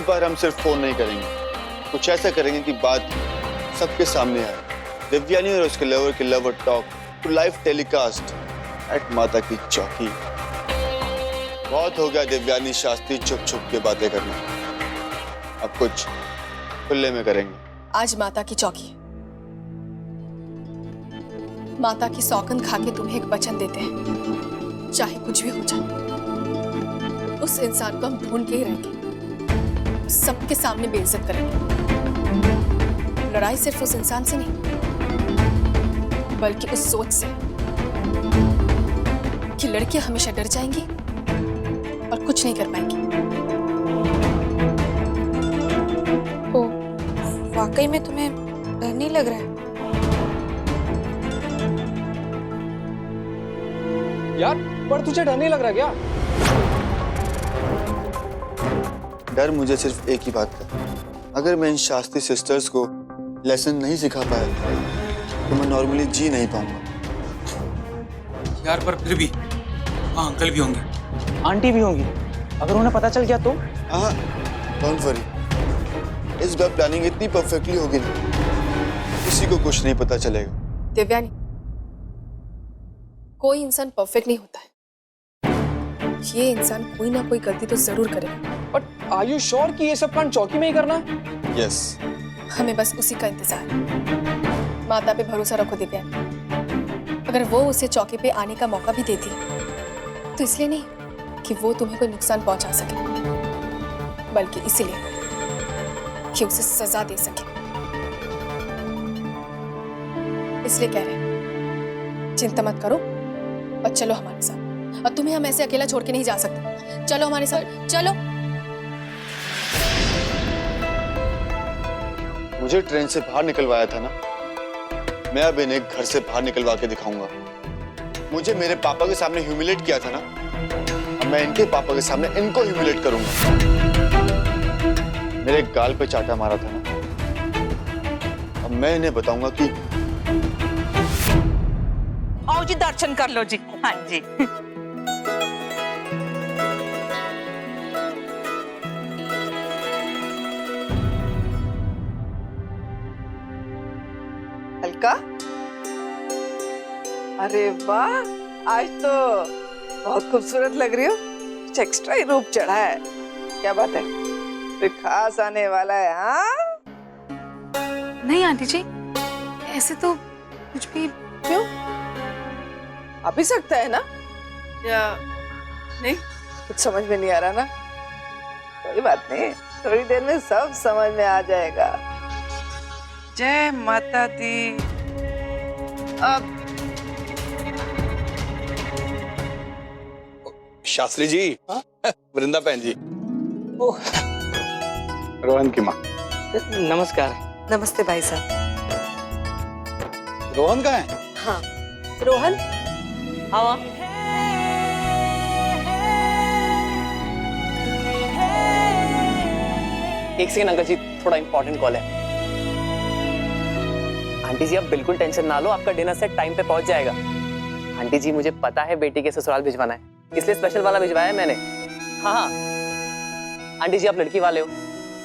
बार हम सिर्फ फोन नहीं करेंगे, कुछ ऐसा करेंगे कि बात सबके सामने आए। दिव्यानी और उसके लवर की lover talk to live telecast at माता की चौकी। बहुत हो गया दिव्यानी शास्त्री छुप छुप के बातें करना, अब कुछ खुले में करेंगे। आज माता की चौकी, माता की सौगंध खाके तुम्हें एक वचन देते हैं, चाहे कुछ भी हो जाए उस इंसान को हम ढूंढ के ही रहेंगे, सबके सामने बेइज्जत करेंगे। लड़ाई सिर्फ उस इंसान से नहीं बल्कि उस सोच से कि लड़कियां हमेशा डर जाएंगी और कुछ नहीं कर पाएंगी। ओ, वाकई में तुम्हें डर नहीं लग रहा है? यार पर तुझे डर नहीं लग रहा क्या? डर मुझे सिर्फ एक ही बात का, अगर मैं इन शास्त्री सिस्टर्स को लेसन नहीं सिखा पाया तो मैं नॉर्मली जी नहीं पाऊंगा। यार पर फिर भी वहाँ अंकल भी होंगे, आंटी भी होंगी, अगर उन्हें पता चल गया तो? हाँ, डोंट वरी, इस बार प्लानिंग इतनी परफेक्टली होगी ना, किसी को कुछ नहीं पता चलेगा। दिव्यानी, कोई इंसान परफेक्ट नहीं होता है, ये इंसान कोई ना कोई गलती तो जरूर करेगा। बट आर यू श्योर कि ये सब कांड चौकी में ही करना है? यस। हमें बस उसी का इंतजार है। माता पे भरोसा रखो दिव्यानी, अगर वो उसे चौकी पे आने का मौका भी देती तो इसलिए नहीं कि वो तुम्हें कोई नुकसान पहुंचा सके, बल्कि इसलिए कि उसे सजा दे सके। इसलिए कह रहे हैं, चिंता मत करो और चलो हमारे साथ। और तुम्हें हम ऐसे अकेला छोड़ के नहीं जा सकते, चलो हमारे साथ, चलो। मुझे ट्रेन से बाहर निकलवाया था ना, मैं अब इन्हें घर से बाहर निकलवा के दिखाऊंगा। मुझे मेरे पापा के सामने ह्यूमिलेट किया था ना, अब मैं इनके पापा के सामने इनको ह्यूमिलेट करूंगा। मेरे गाल पे चाटा मारा था ना, अब मैं इन्हें बताऊंगा कि आओ जी दर्शन कर लो जी। हाँ जी। अलका, अरे वाह, आज तो बहुत खूबसूरत लग रही हो, कुछ एक्स्ट्रा ही रूप चढ़ा है। क्या बात है, कोई खास आने वाला है? हाँ? नहीं आंटी जी, ऐसे तो कुछ भी। क्यों? आ भी सकता है ना, या नहीं? कुछ समझ में नहीं आ रहा ना? कोई बात नहीं, थोड़ी देर में सब समझ में आ जाएगा। जय माता दी। अब शास्त्री जी, वृंदा बहन जी, रोहन की माँ। नमस्कार। नमस्ते भाई साहब। रोहन कहाँ है? हाँ, रोहन आओ। एक सेकंड अंकल जी, थोड़ा इंपॉर्टेंट कॉल है। आंटी जी आप बिल्कुल टेंशन ना लो, आपका डिनर सेट टाइम पे पहुंच जाएगा। आंटी जी मुझे पता है बेटी के ससुराल भिजवाना है, इसलिए स्पेशल वाला भिजवाया है मैंने। हाँ हाँ आंटी जी आप लड़की वाले हो,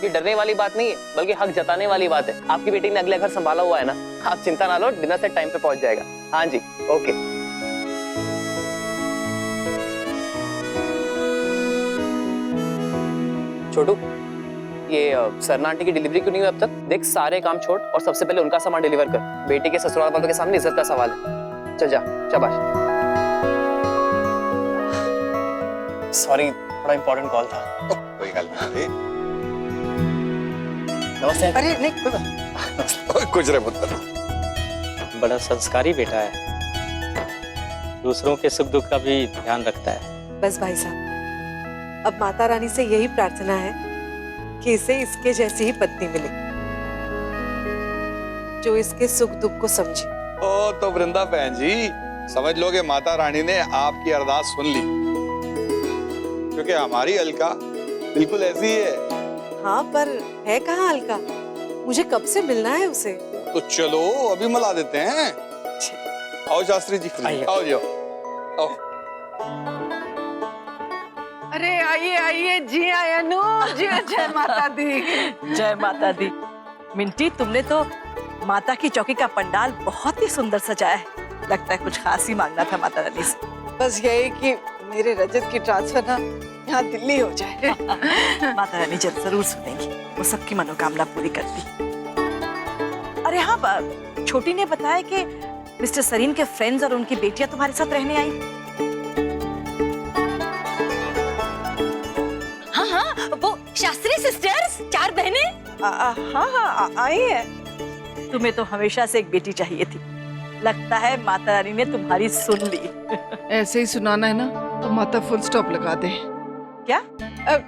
ये डरने वाली बात नहीं है बल्कि हक जताने वाली बात है। आपकी बेटी ने अगले घर संभाला हुआ है ना, आप चिंता ना लो, डिनर सेट टाइम पे पहुंच जाएगा। हाँ जी ओके। छोटू, ये सरना आंटी की डिलीवरी क्यों नहीं हुई अब तक? देख सारे काम छोड़ और सबसे पहले उनका सामान डिलीवर कर, बेटी के ससुराल वालों के सामने इज्जत का सवाल है। चल जा, शाबाश। सॉरी, थोड़ा इंपॉर्टेंट कॉल था। कोई गल नहीं। नमस्ते। अरे नहीं, कोई बात। कुछ रे पुत्र, बड़ा संस्कारी बेटा है, दूसरों के सुख दुख का भी ध्यान रखता है। बस भाई साहब, अब माता रानी से यही प्रार्थना है कि इसे इसके जैसी ही पत्नी मिले, जो इसके सुख दुख को समझे। ओ तो वृंदा बहन जी, समझ लो कि माता रानी ने आपकी अरदास सुन ली, क्योंकि हमारी अलका बिल्कुल ऐसी ही है। हाँ, पर है कहाँ अलका? मुझे कब से मिलना है उसे। तो चलो अभी मिला देते हैं। आओ शास्त्री जी, आओ जाओ। आओ। अरे आइए आइए जी आए अनु जी जय माता दी। जय माता दी। मिंटी, तुमने तो माता की चौकी का पंडाल बहुत ही सुंदर सजाया है। लगता है कुछ खास ही मांगना था माता रानी से। बस यही कि मेरे रजत की ट्रांसफर ना यहाँ दिल्ली हो जाए। माता रानी जब जरूर सुनेंगी, वो सबकी मनोकामना पूरी करती। अरे हाँ, छोटी ने बताया कि मिस्टर सरीन के फ्रेंड्स और उनकी बेटियां तुम्हारे साथ रहने आई। हाँ हाँ, वो शास्त्री सिस्टर्स, 4 बहनें। हाँ आई है। तुम्हें तो हमेशा से एक बेटी चाहिए थी। लगता है माता रानी ने तुम्हारी सुन ली। ऐसे ही सुनाना है ना तो माता फुल स्टॉप लगा दे। क्या?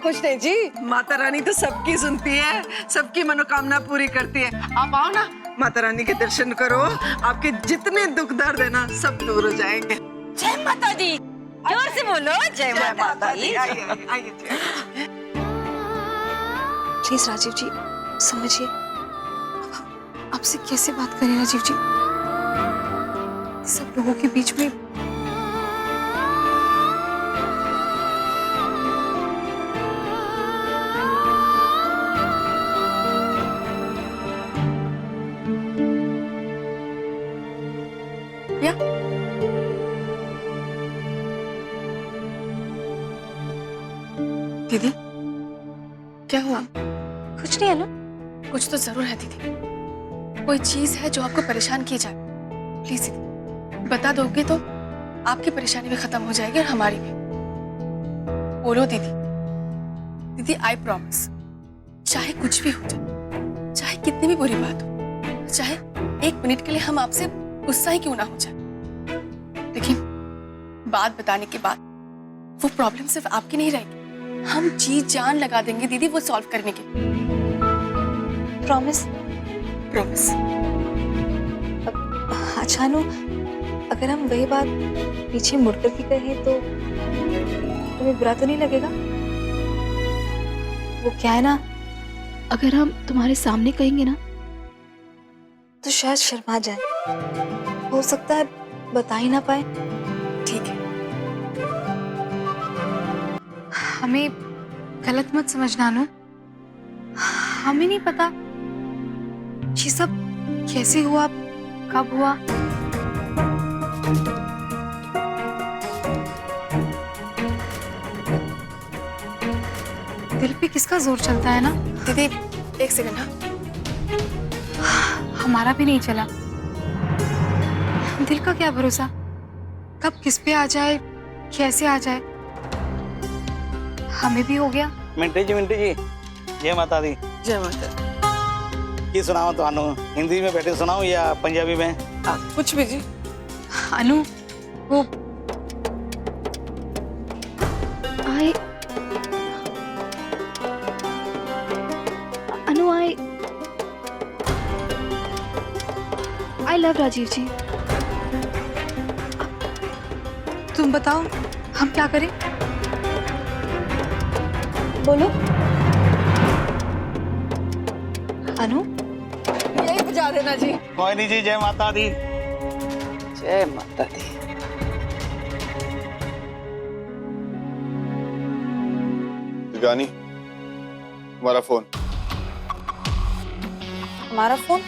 कुछ नहीं जी, माता रानी तो सबकी सुनती है, सबकी मनोकामना पूरी करती है। आप आओ ना, माता रानी के दर्शन करो, आपके जितने दुख दर्द है ना सब दूर हो जाएंगे। जय माता दी, जोर से बोलो जय माता दी। प्लीज राजीव जी समझिए, आपसे कैसे बात करें राजीव जी, सब लोगों के बीच में। क्या दीदी, क्या हुआ? कुछ नहीं है ना। कुछ तो जरूर है दीदी, कोई चीज है जो आपको परेशान की जाए। प्लीज दीदी बता दोगे तो आपकी परेशानी भी खत्म हो जाएगी और हमारी भी। बोलो दीदी। दीदी आई प्रॉमिस, चाहे कुछ भी हो जाए, चाहे कितनी भी बुरी बात हो, चाहे 1 मिनट के लिए हम आपसे गुस्सा ही क्यों ना हो जाए, लेकिन बात बताने के बाद वो प्रॉब्लम सिर्फ आपकी नहीं रहेगी, हम जी जान लगा देंगे दीदी वो सॉल्व करने के। प्रॉमिस? प्रॉमिस। अच्छा अनु, अगर हम वही बात पीछे मुड़कर भी कहें तो तुम्हें बुरा तो नहीं लगेगा? वो क्या है ना, अगर हम तुम्हारे सामने कहेंगे ना तो शायद शर्मा जाए, हो सकता है बता ही ना पाए। ठीक है। हमें गलत मत समझना अनु, हमें नहीं पता ये सब कैसे हुआ, कब हुआ। दिल पे किसका जोर चलता है ना। दीदी 1 सेकंड। हाँ हमारा भी नहीं चला। दिल का क्या भरोसा, कब किस पे आ जाए, कैसे आ जाए। हमें भी हो गया। मिंटू जी जय माता दी। जय माता। ये सुनाओ तो अनु, हिंदी में बैठे सुनाओ या पंजाबी में? कुछ भी जी। अनु वो आई लव राजीव जी। तुम बताओ हम क्या करें? बोलो अनु। यही बुझा देना जी। कोई नहीं जी, जय माता दी। जय माता दी। रानी, हमारा फोन। हमारा phone?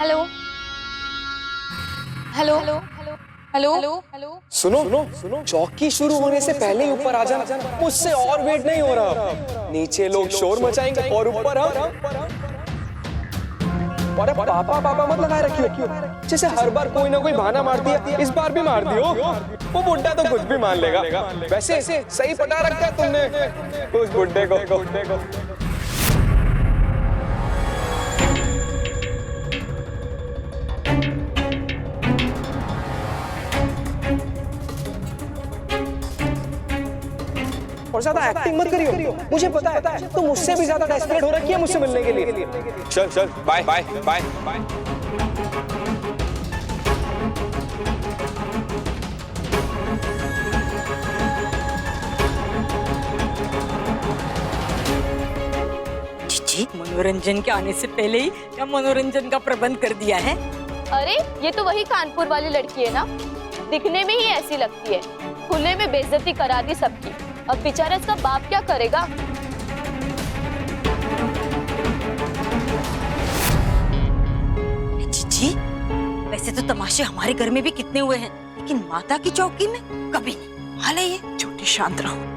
Hello hello hello hello hello hello. सुनो, चौकी शुरू होने से पहले ही ऊपर आ जाना, मुझसे और वेट नहीं हो रहा। नीचे लोग शोर मचाएंगे और ऊपर अरे पापा मत लगाए रखियो, जैसे हर बार कोई ना कोई बहाना मारती है, इस बार भी मार दियो। वो बुड्ढा तो कुछ भी मान लेगा। वैसे सही पटा रखा है तुमने उस बुड्ढे को। और ज्यादा एक्टिंग मत करियो, मुझे पता है तुम मुझसे भी ज्यादा डेस्परेट हो रखी है मुझसे मिलने के लिए। चल बाय बाय बाय बाय। जीजी, मनोरंजन के आने से पहले ही क्या मनोरंजन का प्रबंध कर दिया है? अरे ये तो वही कानपुर वाली लड़की है ना, दिखने में ही ऐसी लगती है, खुले में बेइज्जती करा दी सबकी। अब बेचारा इसका बाप क्या करेगा? जीजी, वैसे तो तमाशे हमारे घर में भी कितने हुए हैं, लेकिन माता की चौकी में कभी नहीं। हाल है ये। छोटी शांत रहो।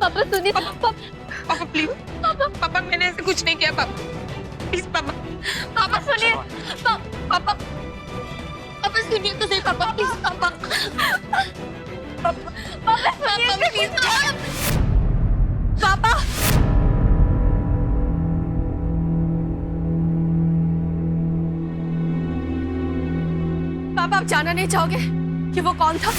पापा सुनिए, पापा प्लीज, पापा मैंने ऐसे कुछ नहीं किया पापा, प्लीज पापा। पापा सुनिए, पापा पापा सुनिए तो सही पापा, प्लीज पापा, पापा सुनिए प्लीज पापा। पापा आप जानना नहीं चाहोगे कि वो कौन था?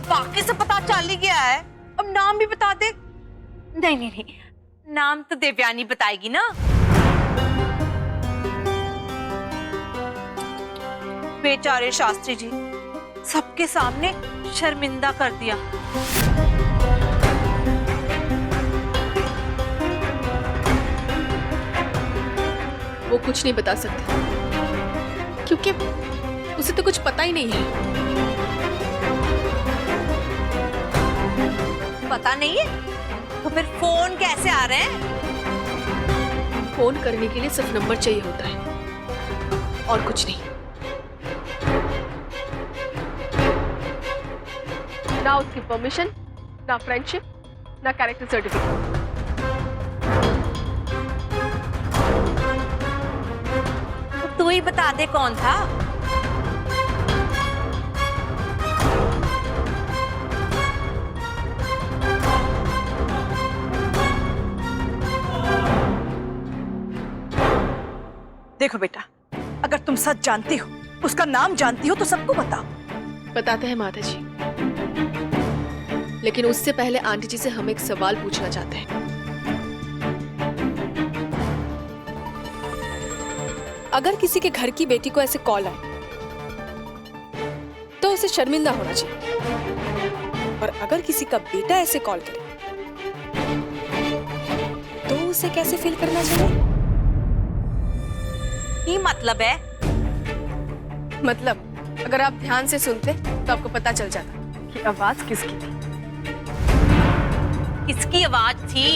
बाकी से पता चल ही गया है, अब नाम भी बता दे। नहीं नहीं नहीं, नाम तो देवयानी बताएगी ना। बेचारे शास्त्री जी, सबके सामने शर्मिंदा कर दिया। वो कुछ नहीं बता सकते क्योंकि उसे तो कुछ पता ही नहीं है। पता नहीं है तो फिर फोन कैसे आ रहे हैं? फोन करने के लिए सिर्फ नंबर चाहिए होता है और कुछ नहीं। ना उसकी परमिशन, ना फ्रेंडशिप, ना कैरेक्टर सर्टिफिकेट। तो तू ही बता दे कौन था। देखो बेटा, अगर तुम सच जानती हो, उसका नाम जानती हो तो सबको बताओ। बताते हैं माता जी, लेकिन उससे पहले आंटी जी से हम एक सवाल पूछना चाहते हैं। अगर किसी के घर की बेटी को ऐसे कॉल आए तो उसे शर्मिंदा होना चाहिए, और अगर किसी का बेटा ऐसे कॉल करे तो उसे कैसे फील करना चाहिए? ये मतलब है? मतलब अगर आप ध्यान से सुनते तो आपको पता चल जाता कि आवाज किसकी थी। किसकी आवाज थी?